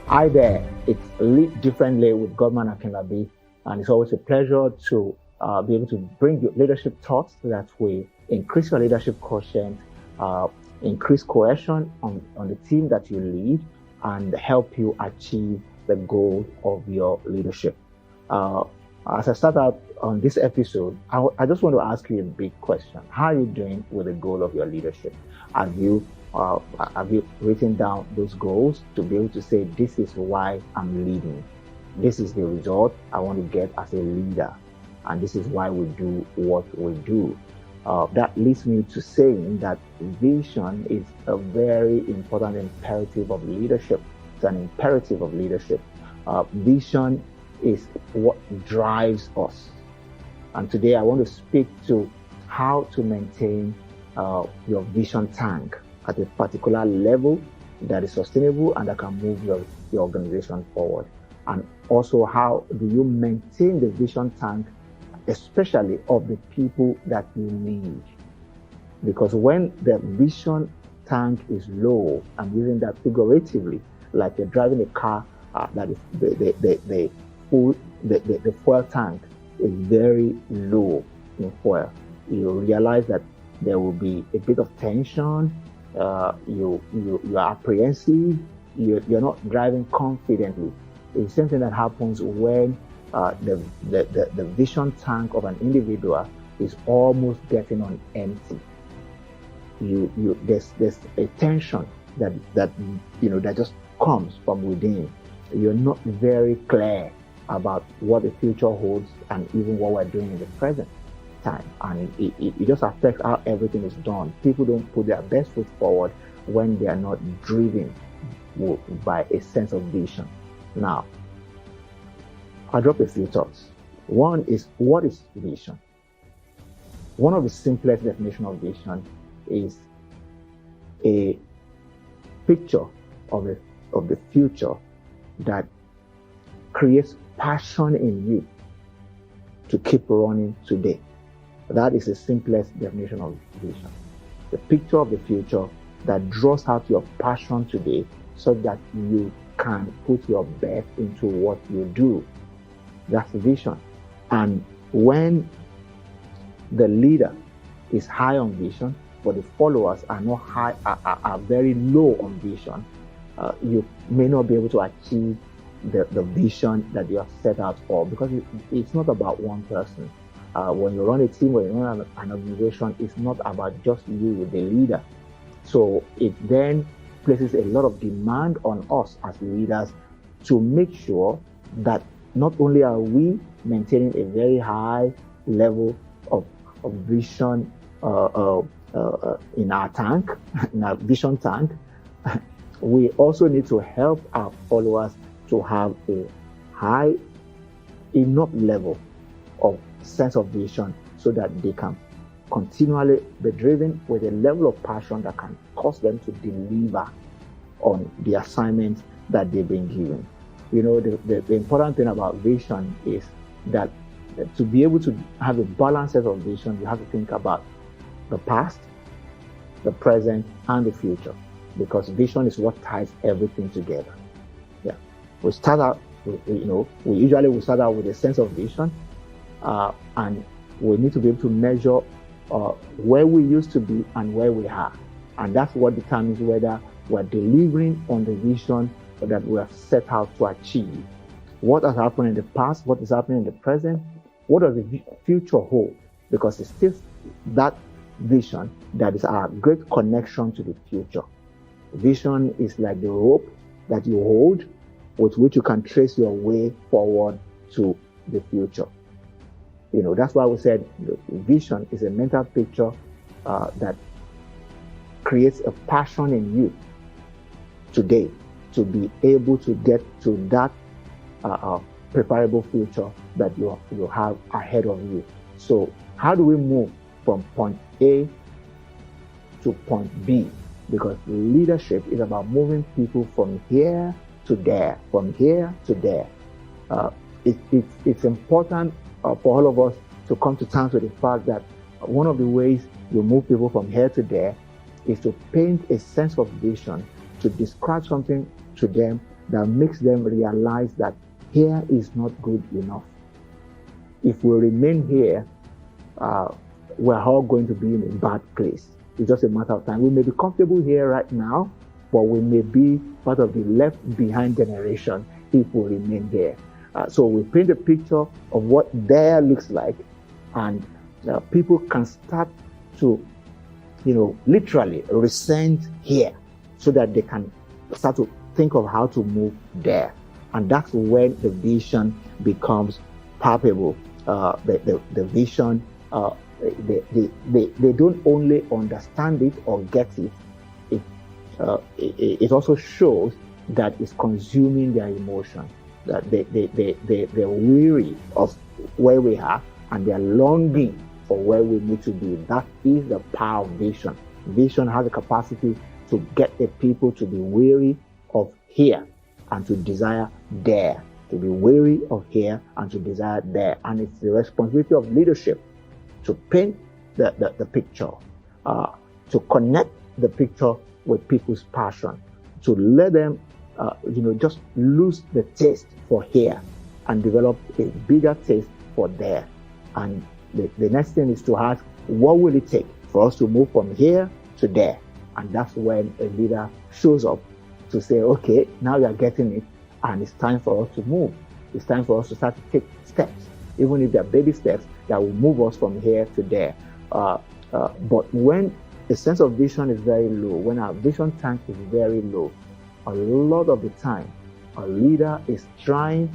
Hi there, it's Lead Differently with Godman Akinlabi, and it's always a pleasure to be able to bring you leadership thoughts that will increase your leadership quotient, uh, increase cohesion on the team that you lead, and help you achieve the goal of your leadership. Uh, as I start out on this episode, I just want to ask you a big question. How are you doing with the goal of your leadership? Have you uh, have you written down those goals to be able to say, this is why I'm leading? This is the result I want to get as a leader. And this is why we do what we do. That leads me to saying that vision is a very important imperative of leadership. It's an imperative of leadership. Vision is what drives us. And today I want to speak to how to maintain your vision tank at a particular level that is sustainable and that can move your organization forward. And also, how do you maintain the vision tank, especially of the people that you lead? Because when the vision tank is low, I'm using that figuratively, like you're driving a car that is the fuel tank is very low in fuel. You realize that there will be a bit of tension. You are apprehensive. You're not driving confidently. It's the same thing that happens when the vision tank of an individual is almost getting on empty. There's a tension that just comes from within. You're not very clear about what the future holds and even what we're doing in the present time, and it just affects how everything is done. People don't put their best foot forward when they are not driven by a sense of vision. Now, I'll drop a few thoughts. One is, what is vision? One of the simplest definitions of vision is a picture of the future that creates passion in you to keep running today. That is the simplest definition of vision. The picture of the future that draws out your passion today so that you can put your best into what you do. That's the vision. And when the leader is high on vision, but the followers are not high, are very low on vision, you may not be able to achieve the vision that you have set out for, because it's not about one person. When you run a team, when you run an organization, it's not about just you, the leader. So it then places a lot of demand on us as leaders to make sure that not only are we maintaining a very high level of vision in our tank, in our vision tank, we also need to help our followers to have a high enough level of sense of vision so that they can continually be driven with a level of passion that can cause them to deliver on the assignments that they've been given. You know, the important thing about vision is that to be able to have a balanced set of vision, you have to think about the past, the present, and the future, because vision is what ties everything together. Yeah, we start out, we usually will start out with a sense of vision, and we need to be able to measure where we used to be and where we are, and that's what determines whether we're delivering on the vision that we have set out to achieve. What has happened in the past, what is happening in the present, what does the future hold? Because it's still that vision that is our great connection to the future. Vision is like the rope that you hold with which you can trace your way forward to the future. That's why we said vision is a mental picture that creates a passion in you today to be able to get to that preferable future that you have ahead of you. So how do we move from point A to point B? Because leadership is about moving people from here to there, from here to there. It's important for all of us to come to terms with the fact that one of the ways you move people from here to there is to paint a sense of vision, to describe something to them that makes them realize that here is not good enough. If we remain here, we're all going to be in a bad place. It's just a matter of time. We may be comfortable here right now, but we may be part of the left behind generation if we remain here. So we paint a picture of what there looks like, and people can start to, literally resent here so that they can start to think of how to move there. And that's when the vision becomes palpable. The vision, they don't only understand it or get it, it also shows that it's consuming their emotion, that they're weary of where we are and they're longing for where we need to be. That is the power of vision. Vision has the capacity to get the people to be weary of here and to desire there, to be weary of here and to desire there. And it's the responsibility of leadership to paint the picture, to connect the picture with people's passion, to let them, just lose the taste for here and develop a bigger taste for there. And the next thing is to ask, what will it take for us to move from here to there? And that's when a leader shows up to say, okay, now you're getting it, and it's time for us to move. It's time for us to start to take steps, even if they're baby steps that will move us from here to there. But when the sense of vision is very low, when our vision tank is very low, a lot of the time, a leader is trying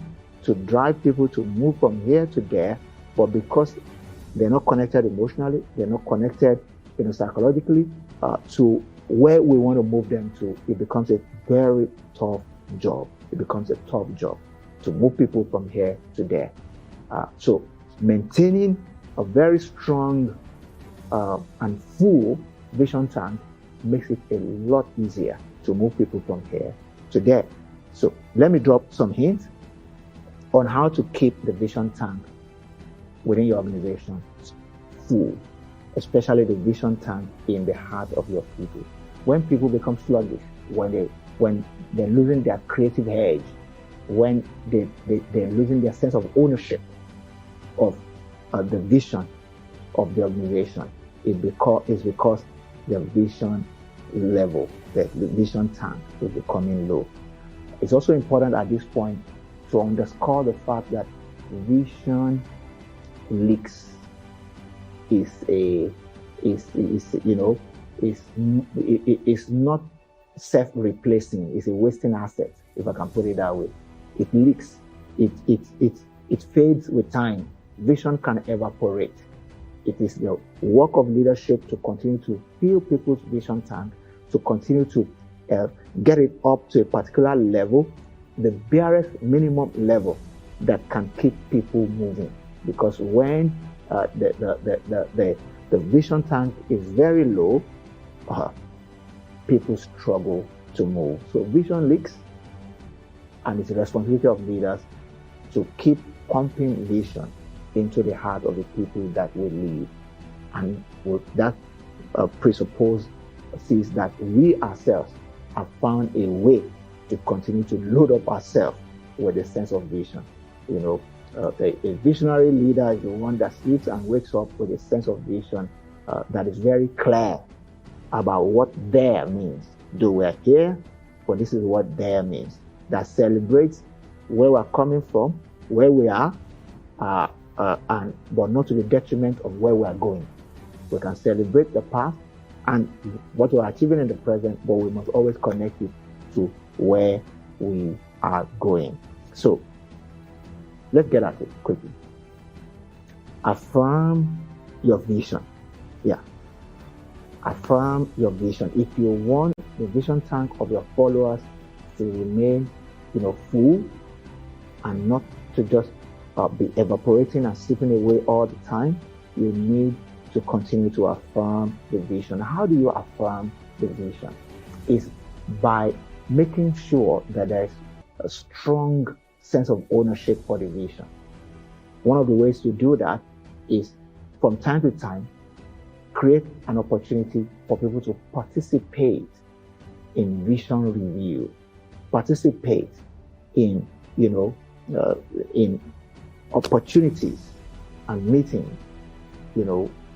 to drive people to move from here to there, but because they're not connected emotionally, they're not connected, psychologically, to where we want to move them to, it becomes a very tough job. It becomes a tough job to move people from here to there. So maintaining a very strong and full vision tank makes it a lot easier to move people from here to there. So let me drop some hints on how to keep the vision tank within your organization full, especially the vision tank in the heart of your people. When people become sluggish, when they're losing their creative edge, when they're losing their sense of ownership of the vision of the organization, it's because the vision level, the vision tank is becoming low. It's also important at this point to underscore the fact that vision leaks is not self-replacing. It's a wasting asset, if I can put it that way. It leaks. It fades with time. Vision can evaporate. It is the work of leadership to continue to fill people's vision tank, to continue to get it up to a particular level, the barest minimum level that can keep people moving. Because when the vision tank is very low, people struggle to move. So vision leaks, and it's the responsibility of leaders to keep pumping vision into the heart of the people that we lead. And that presupposes that we ourselves have found a way to continue to load up ourselves with a sense of vision. A visionary leader is the one that sleeps and wakes up with a sense of vision that is very clear about what there means. Though we're here, but this is what there means. That celebrates where we're coming from, where we are, but not to the detriment of where we are going. We can celebrate the past and what we're achieving in the present, but we must always connect it to where we are going. So let's get at it quickly. Affirm your vision. Yeah. Affirm your vision. If you want the vision tank of your followers to remain, full and not to just be evaporating and slipping away all the time, you need to continue to affirm the vision. How do you affirm the vision? It's by making sure that there is a strong sense of ownership for the vision. One of the ways to do that is, from time to time, create an opportunity for people to participate in vision review. participate in, in opportunities and meetings,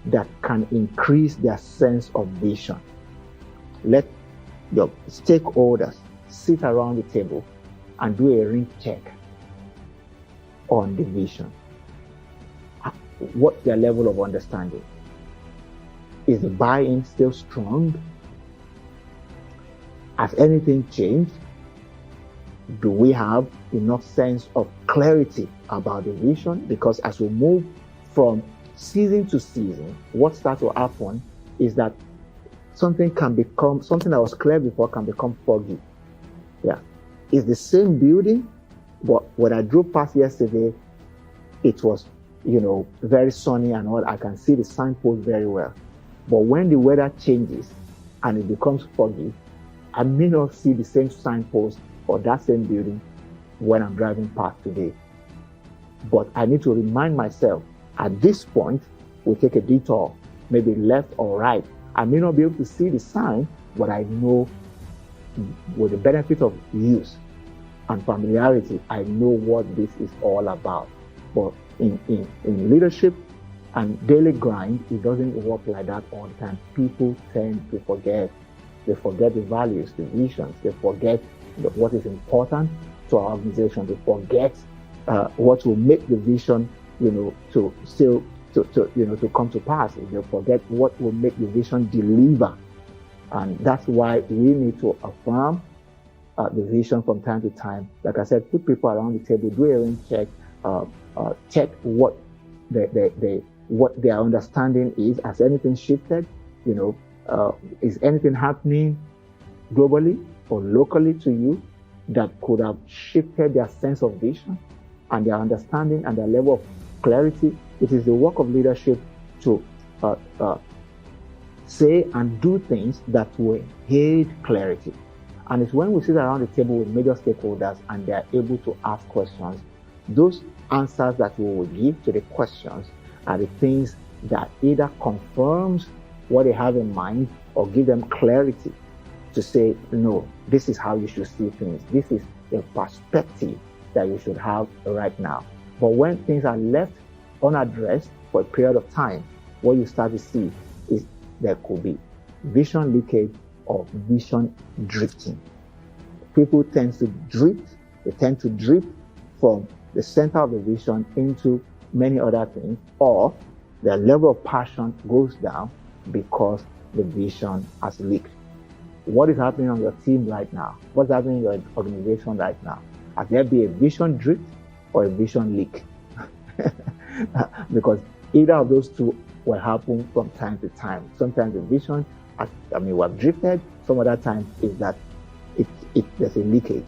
that can increase their sense of vision. Let your stakeholders sit around the table and do a ring check on the vision. What's their level of understanding? Is the buy-in still strong? Has anything changed? Do we have enough sense of clarity about the vision? Because as we move from season to season, what starts to happen is that something that was clear before can become foggy. Yeah. It's the same building, but when I drove past yesterday, it was, very sunny and all. I can see the signpost very well. But when the weather changes and it becomes foggy, I may not see the same signpost or that same building when I'm driving past today. But I need to remind myself, at this point, we take a detour, maybe left or right. I may not be able to see the sign, but I know with the benefit of use and familiarity, I know what this is all about. But in leadership and daily grind, it doesn't work like that all the time. People tend to forget. They forget the values, the visions. They forget what is important to our organization. They forget what will make the vision, to come to pass. They forget what will make the vision deliver. And that's why we need to affirm the vision from time to time. Like I said, put people around the table, do a ring check, check what their understanding is. Has anything shifted? Is anything happening globally or locally to you that could have shifted their sense of vision and their understanding and their level of clarity? It is the work of leadership to say and do things that will aid clarity. And it's when we sit around the table with major stakeholders and they are able to ask questions, those answers that we will give to the questions are the things that either confirms what they have in mind or give them clarity to say, no, this is how you should see things. This is the perspective that you should have right now. But when things are left unaddressed for a period of time, what you start to see is there could be vision leakage or vision drifting. People tend to drift. They tend to drift from the center of the vision into many other things, or their level of passion goes down because the vision has leaked. What is happening on your team right now? What's happening in your organization right now? Has there been a vision drift or a vision leak? Because either of those two will happen from time to time. Sometimes the vision, we have drifted. Some other time is that there's a leakage.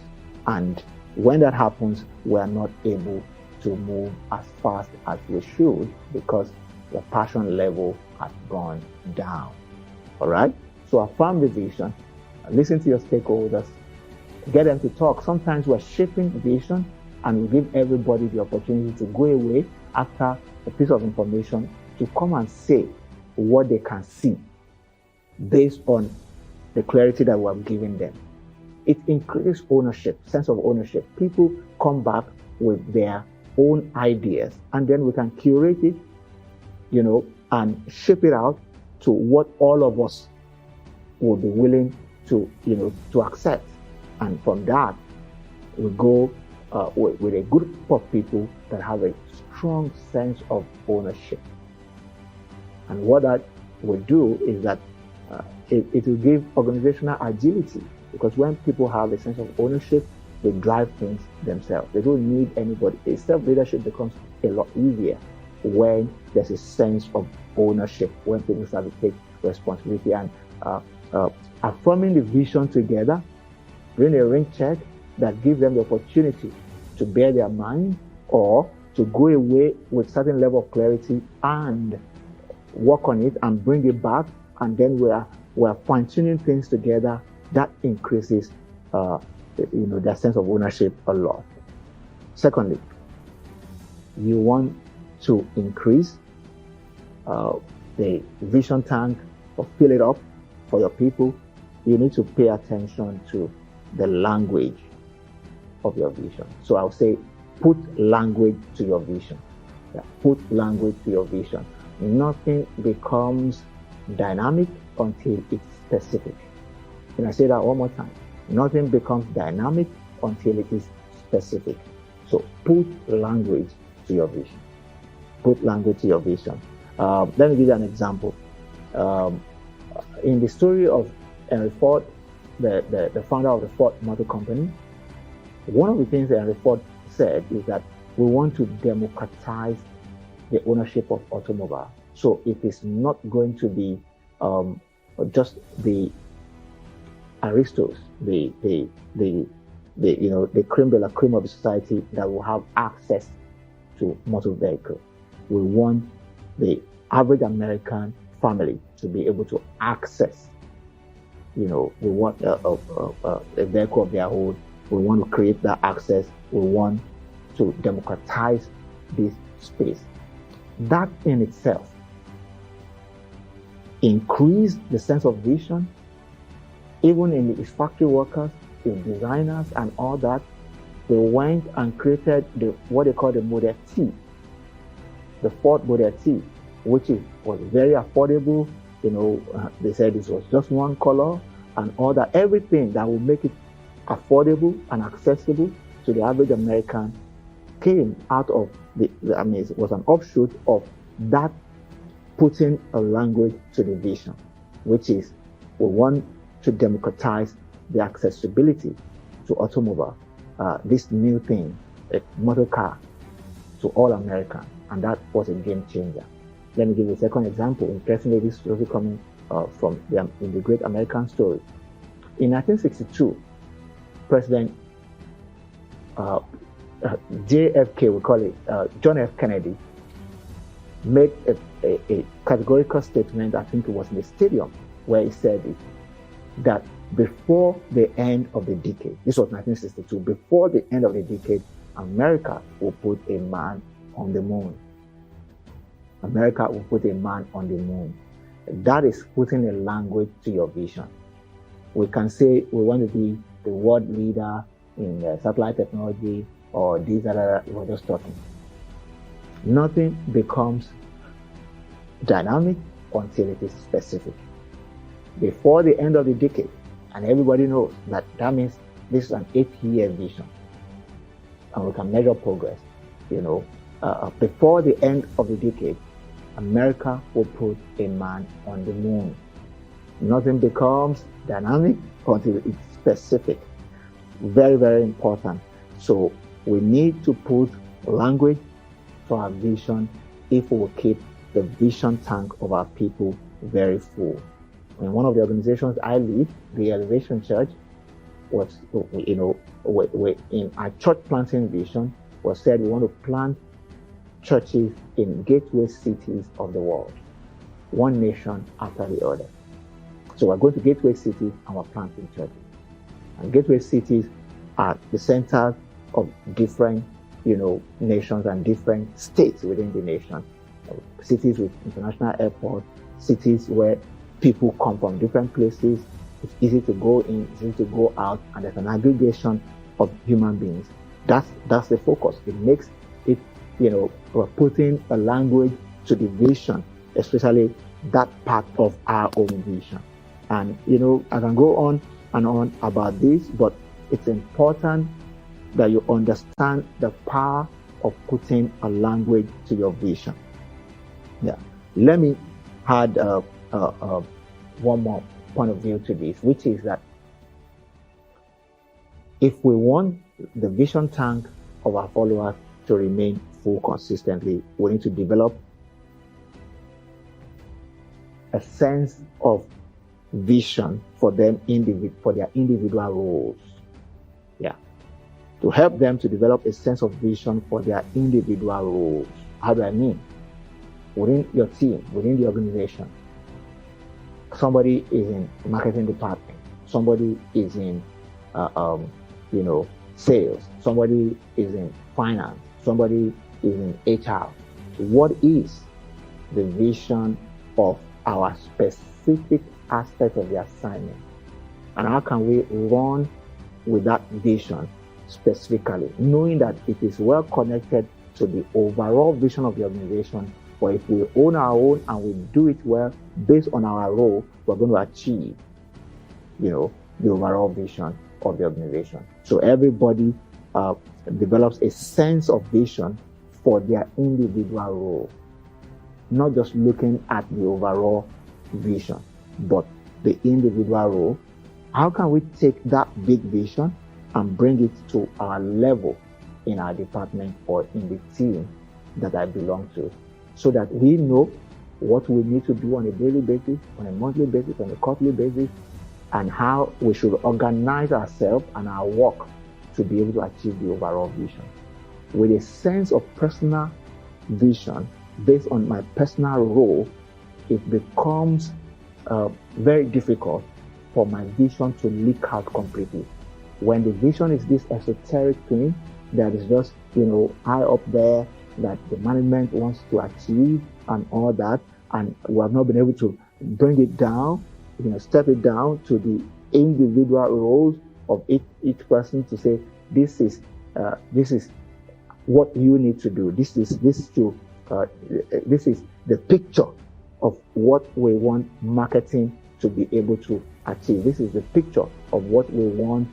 And when that happens, we are not able to move as fast as we should because the passion level has gone down. All right? So affirm the vision, listen to your stakeholders, get them to talk. Sometimes we're shaping the vision and we give everybody the opportunity to go away after a piece of information to come and say what they can see based on the clarity that we have given them. It increases ownership, sense of ownership. People come back with their own ideas and then we can curate it, and shape it out to what all of us will be willing to accept. And from that, we go with a group of people that have a strong sense of ownership. And what that will do is that it will give organizational agility, because when people have a sense of ownership, they drive things themselves. They don't need anybody. Self-leadership becomes a lot easier when there's a sense of ownership, when people start to take responsibility. And affirming the vision together, doing a ring check that gives them the opportunity to bear their mind or to go away with certain level of clarity and work on it and bring it back, and then we're fine-tuning things together. That increases their sense of ownership a lot. Secondly, you want to increase the vision tank or fill it up for your people. You need to pay attention to the language of your vision. So I'll say, put language to your vision. Yeah, put language to your vision. Nothing becomes dynamic until it's specific. Can I say that one more time? Nothing becomes dynamic until it is specific. So put language to your vision. Put language to your vision. Let me give you an example. In the story of Henry Ford, the founder of the Ford Motor Company, one of the things that Henry Ford said is that we want to democratize the ownership of automobile. So it is not going to be just the aristos, the creme de la creme of the society that will have access to motor vehicle. We want the average American family to be able to access. We want a vehicle of their own. We want to create that access. We want to democratize this space. That in itself increased the sense of vision, even in the factory workers, the designers, and all that. They went and created what they call the Model T, the Ford Model T, which was very affordable. They said this was just one color and all that. Everything that will make it affordable and accessible to the average American came out of it was an offshoot of that, putting a language to the vision, which is we want to democratize the accessibility to automobile, this new thing, a motor car, to all Americans, and that was a game changer. Let me give you a second example. Interestingly, this story coming from in the Great American Story. In 1962, President JFK, we call it, John F. Kennedy, made a categorical statement. I think it was in the stadium where he said it, that before the end of the decade, this was 1962, before the end of the decade, America will put a man on the moon. America will put a man on the moon. That is putting a language to your vision. We can say we want to be the world leader in satellite technology or these other, we're just talking. Nothing becomes dynamic until it is specific. Before the end of the decade, and everybody knows that means this is an 8-year vision, and we can measure progress. Before the end of the decade, America will put a man on the moon. Nothing becomes dynamic until it's specific. Very, very important. So we need to put language to our vision if we will keep the vision tank of our people very full. In one of the organizations I lead, the Elevation Church, was, in our church planting vision, was said we want to plant churches in gateway cities of the world, one nation after the other. So we're going to gateway cities and we're planting churches. And gateway cities are the centers of different, nations and different states within the nation. Cities with international airports, cities where people come from different places. It's easy to go in, it's easy to go out, and there's an aggregation of human beings. That's the focus. It makes it, we're putting a language to the vision, especially that part of our own vision. And, I can go on and on about this, but it's important that you understand the power of putting a language to your vision. Yeah. Let me add one more point of view to this, which is that if we want the vision tank of our followers to remain full consistently, we need to develop a sense of vision for them for their individual roles. Yeah. To help them to develop a sense of vision for their individual roles. How do I mean? Within your team, within the organization, somebody is in the marketing department, somebody is in sales, somebody is in finance, somebody is in HR. What is the vision of our specific aspect of the assignment? And how can we run with that vision specifically, knowing that it is well connected to the overall vision of the organization. But if we own our own and we do it well based on our role, we're going to achieve, the overall vision of the organization. So everybody develops a sense of vision for their individual role, not just looking at the overall vision, but the individual role. How can we take that big vision and bring it to our level in our department or in the team that I belong to, so that we know what we need to do on a daily basis, on a monthly basis, on a quarterly basis, and how we should organize ourselves and our work to be able to achieve the overall vision. With a sense of personal vision based on my personal role, it becomes very difficult for my vision to leak out completely. When the vision is this esoteric thing that is just, high up there, that the management wants to achieve and all that, and we have not been able to bring it down, step it down to the individual roles of each person to say, this is what you need to do. This is the picture of what we want marketing to be able to achieve. This is the picture of what we want,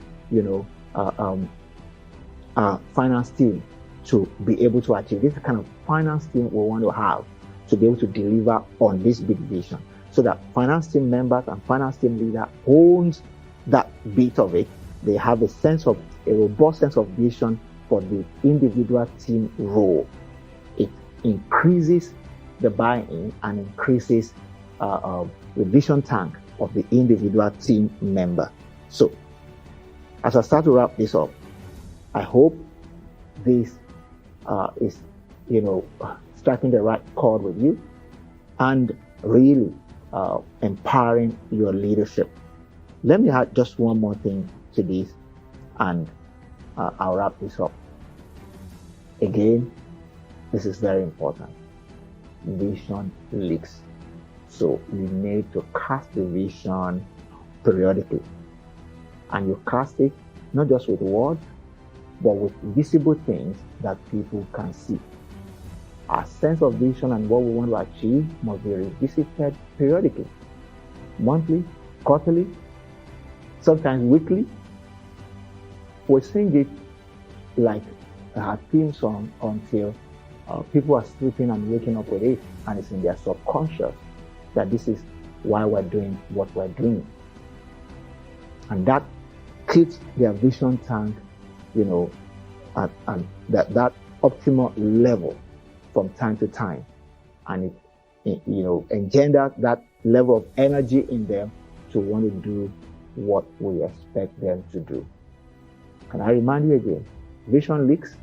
finance team to be able to achieve. This is the kind of finance team we want to have to be able to deliver on this big vision, so that finance team members and finance team leader owns that bit of it. They have a robust sense of vision for the individual team role. It increases the buy-in and increases the vision tank of the individual team member. So, as I start to wrap this up, I hope this is, striking the right chord with you and really empowering your leadership. Let me add just one more thing to this, and I'll wrap this up. Again, this is very important. Vision leaks. So you need to cast the vision periodically. And you cast it not just with words, but with visible things that people can see. Our sense of vision and what we want to achieve must be revisited periodically, monthly, quarterly, sometimes weekly. We sing it like a theme song until people are sleeping and waking up with it, and it's in their subconscious that this is why we're doing what we're doing. And that keeps their vision tank, at that optimal level from time to time. And it engenders that level of energy in them to want to do what we expect them to do. And I remind you again, vision leaks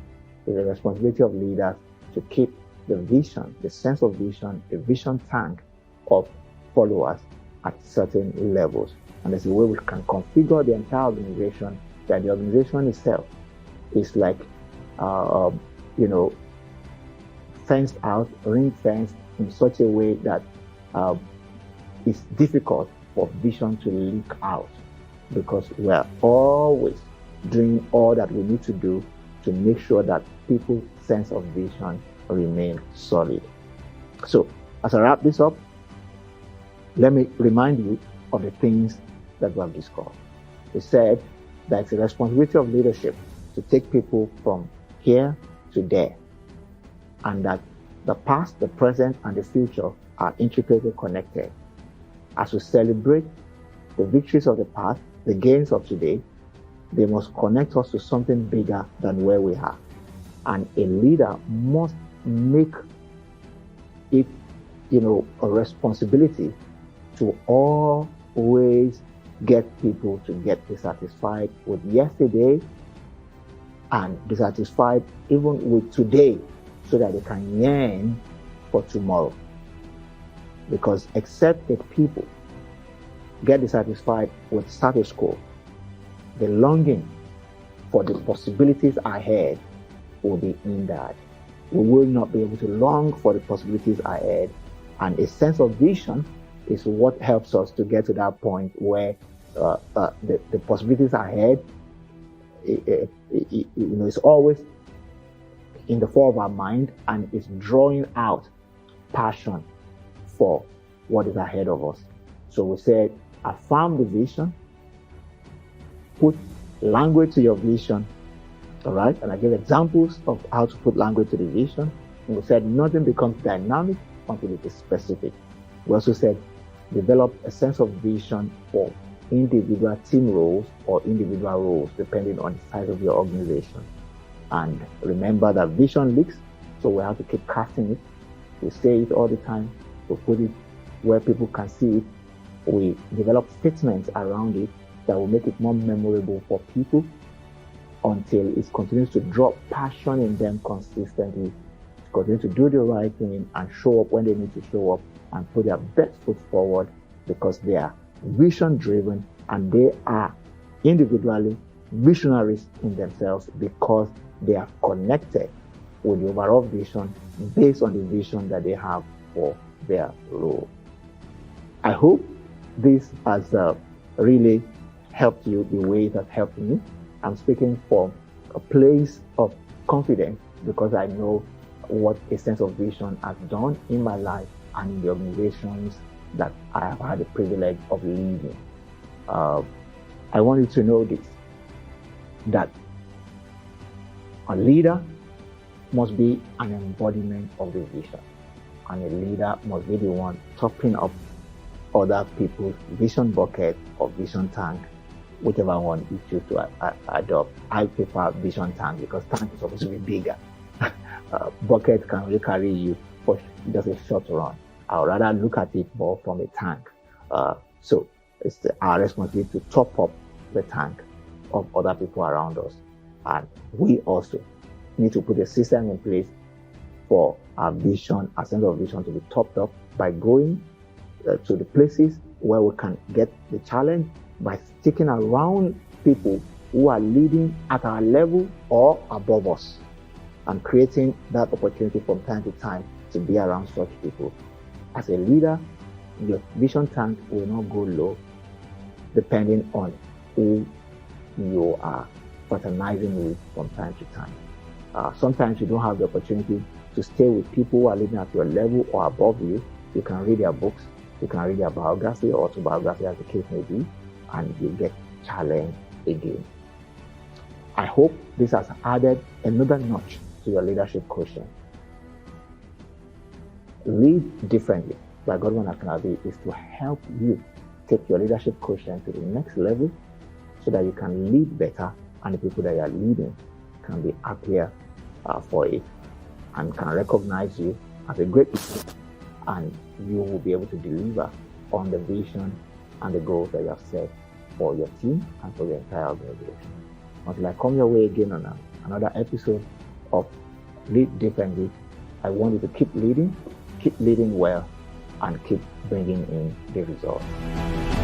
is the responsibility of leaders to keep the vision, the sense of vision, the vision tank of followers at certain levels. And there's a way we can configure the entire organization, that the organization itself is like, fenced out, ring-fenced in such a way that it's difficult for vision to leak out, because we're always doing all that we need to do to make sure that people's sense of vision remain solid. So, as I wrap this up, let me remind you of the things that we have discussed. We said that it's a responsibility of leadership to take people from here to there, and that the past, the present, and the future are intricately connected. As we celebrate the victories of the past, the gains of today, they must connect us to something bigger than where we are. And a leader must make it, a responsibility to always get people to get dissatisfied with yesterday and dissatisfied even with today, so that they can yearn for tomorrow. Because except that people get dissatisfied with status quo, the longing for the possibilities ahead will be hindered. We will not be able to long for the possibilities ahead, and a sense of vision is what helps us to get to that point where the possibilities ahead it's always in the forefront of our mind, and it's drawing out passion for what is ahead of us. So we said, affirm the vision, put language to your vision, all right? And I gave examples of how to put language to the vision. And we said, nothing becomes dynamic until it is specific. We also said, develop a sense of vision for individual team roles or individual roles, depending on the size of your organization. And remember that vision leaks, so we have to keep casting it. We say it all the time. We put it where people can see it. We develop statements around it that will make it more memorable for people until it continues to draw passion in them consistently, continue to do the right thing and show up when they need to show up and put their best foot forward, because they are vision driven and they are individually visionaries in themselves, because they are connected with the overall vision based on the vision that they have for their role. I hope this has really helped you the way it has helped me. I'm speaking from a place of confidence because I know what a sense of vision has done in my life and in the organizations that I have had the privilege of leading. I want you to know this, that a leader must be an embodiment of the vision, and a leader must be the one topping up other people's vision bucket or vision tank, whichever one you choose to adopt. I prefer vision tank because tank is supposed to be bigger. Bucket can really carry you for just a short run. I would rather look at it more from a tank. So it's our responsibility to top up the tank of other people around us. And we also need to put a system in place for our vision, our sense of vision to be topped up by going to the places where we can get the challenge, by sticking around people who are leading at our level or above us, and creating that opportunity from time to time to be around such people. As a leader, your vision tank will not go low depending on who you are fraternizing with from time to time. Sometimes you don't have the opportunity to stay with people who are living at your level or above you. You can read their books, you can read their biography or autobiography, as the case may be, and you get challenged again. I hope this has added another notch to your leadership quotient. Lead Differently by Godman Akinlabi is to help you take your leadership quotient to the next level so that you can lead better, and the people that you are leading can be happier for it and can recognize you as a great leader, and you will be able to deliver on the vision and the goals that you have set for your team and for your entire organization. Until I come your way again on another episode of Lead Differently, I want you to keep leading well, and keep bringing in the results.